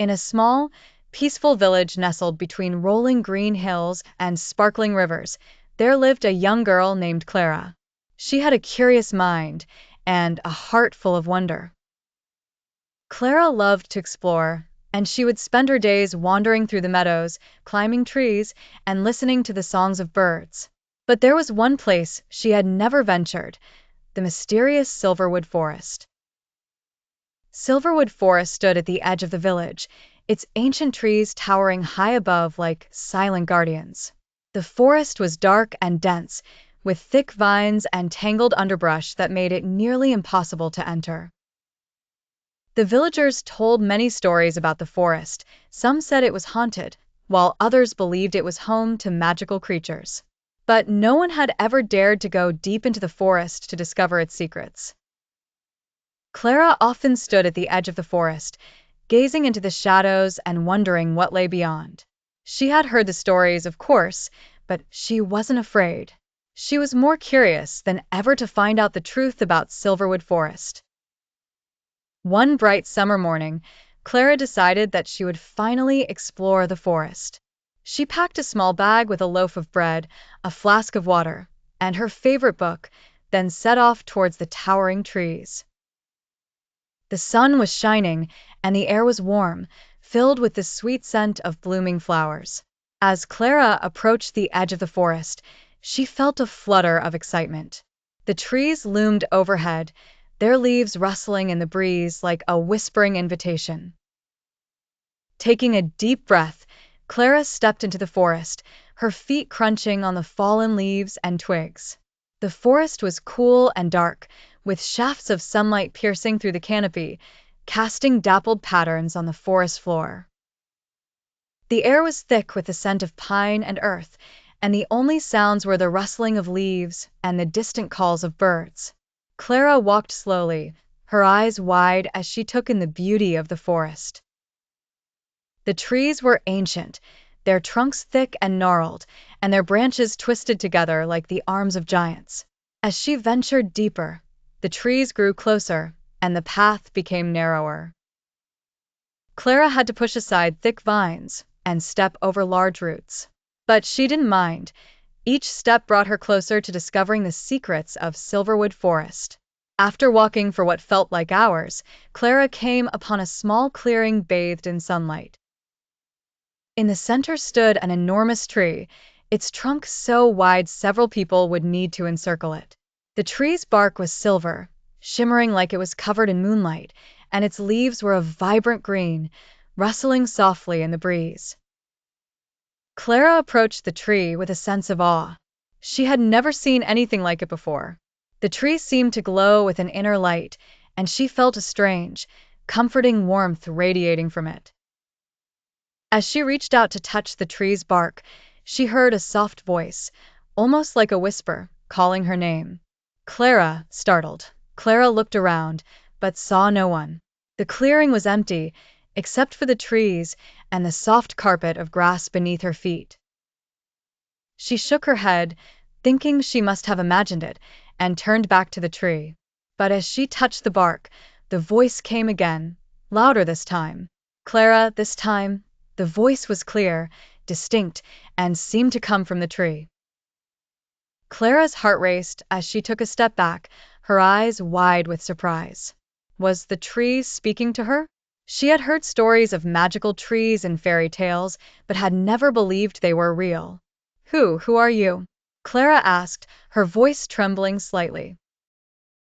In a small, peaceful village nestled between rolling green hills and sparkling rivers, there lived a young girl named Clara. She had a curious mind and a heart full of wonder. Clara loved to explore, and she would spend her days wandering through the meadows, climbing trees, and listening to the songs of birds. But there was one place she had never ventured: the mysterious Silverwood Forest. Silverwood Forest stood at the edge of the village, its ancient trees towering high above like silent guardians. The forest was dark and dense, with thick vines and tangled underbrush that made it nearly impossible to enter. The villagers told many stories about the forest. Some said it was haunted, while others believed it was home to magical creatures. But no one had ever dared to go deep into the forest to discover its secrets. Clara often stood at the edge of the forest, gazing into the shadows and wondering what lay beyond. She had heard the stories, of course, but she wasn't afraid. She was more curious than ever to find out the truth about Silverwood Forest. One bright summer morning, Clara decided that she would finally explore the forest. She packed a small bag with a loaf of bread, a flask of water, and her favorite book, then set off towards the towering trees. The sun was shining, and the air was warm, filled with the sweet scent of blooming flowers. As Clara approached the edge of the forest, she felt a flutter of excitement. The trees loomed overhead, their leaves rustling in the breeze like a whispering invitation. Taking a deep breath, Clara stepped into the forest, her feet crunching on the fallen leaves and twigs. The forest was cool and dark, with shafts of sunlight piercing through the canopy, casting dappled patterns on the forest floor. The air was thick with the scent of pine and earth, and the only sounds were the rustling of leaves and the distant calls of birds. Clara walked slowly, her eyes wide as she took in the beauty of the forest. The trees were ancient, their trunks thick and gnarled, and their branches twisted together like the arms of giants. As she ventured deeper, the trees grew closer, and the path became narrower. Clara had to push aside thick vines and step over large roots. But she didn't mind. Each step brought her closer to discovering the secrets of Silverwood Forest. After walking for what felt like hours, Clara came upon a small clearing bathed in sunlight. In the center stood an enormous tree, its trunk so wide several people would need to encircle it. The tree's bark was silver, shimmering like it was covered in moonlight, and its leaves were a vibrant green, rustling softly in the breeze. Clara approached the tree with a sense of awe. She had never seen anything like it before. The tree seemed to glow with an inner light, and she felt a strange, comforting warmth radiating from it. As she reached out to touch the tree's bark, she heard a soft voice, almost like a whisper, calling her name. Clara, startled. Clara looked around, but saw no one. The clearing was empty, except for the trees and the soft carpet of grass beneath her feet. She shook her head, thinking she must have imagined it, and turned back to the tree. But as she touched the bark, the voice came again, louder this time. Clara, this time. The voice was clear, distinct, and seemed to come from the tree. Clara's heart raced as she took a step back, her eyes wide with surprise. Was the tree speaking to her? She had heard stories of magical trees and fairy tales, but had never believed they were real. Who are you? Clara asked, her voice trembling slightly.